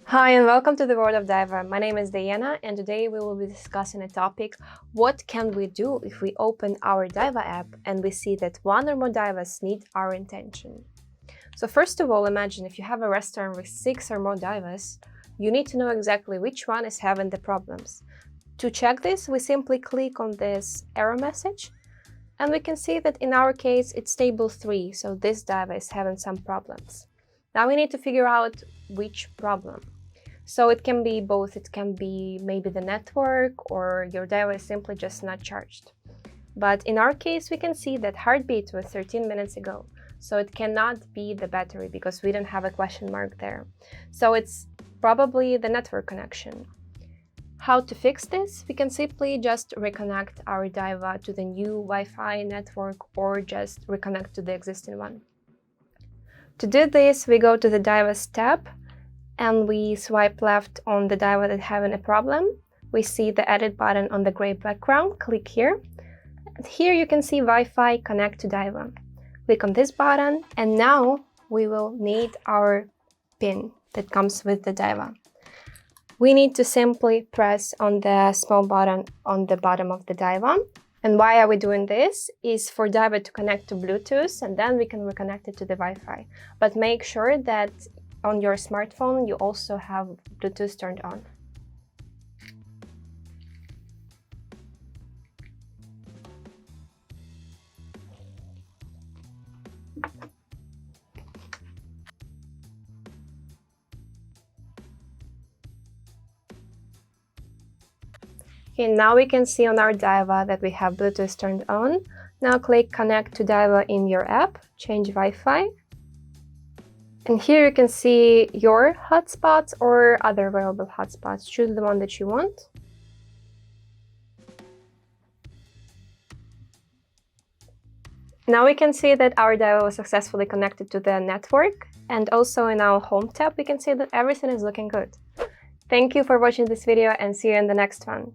Hi and welcome to the world of Diva. My name is Diana and today we will be discussing a topic: what can we do if we open our Diva app and we see that one or more divas need our attention. So first of all, imagine if you have a restaurant with 6 or more divas, you need to know exactly which one is having the problems. To check this, we simply click on this error message and we can see that in our case it's table 3, so this diva is having some problems. Now we need to figure out which problem. So it can be both. It can be maybe the network or your diva is simply just not charged. But in our case, we can see that heartbeat was 13 minutes ago. So it cannot be the battery because we don't have a question mark there. So it's probably the network connection. How to fix this? We can simply just reconnect our diva to the new Wi-Fi network or just reconnect to the existing one. To do this, we go to the Divas tab and we swipe left on the diva that's having a problem. We see the edit button on the gray background. Click here. And here you can see Wi-Fi connect to diva. Click on this button and now we will need our pin that comes with the diva. We need to simply press on the small button on the bottom of the diva. And why are we doing this? Is for diva to connect to Bluetooth and then we can reconnect it to the Wi-Fi. But make sure that on your smartphone you also have Bluetooth turned on. Okay, now we can see on our diva that we have Bluetooth turned on. Now click connect to diva in your app, change Wi-Fi. And here you can see your hotspots or other available hotspots. Choose the one that you want. Now we can see that our diva was successfully connected to the network. And also in our home tab, we can see that everything is looking good. Thank you for watching this video and see you in the next one.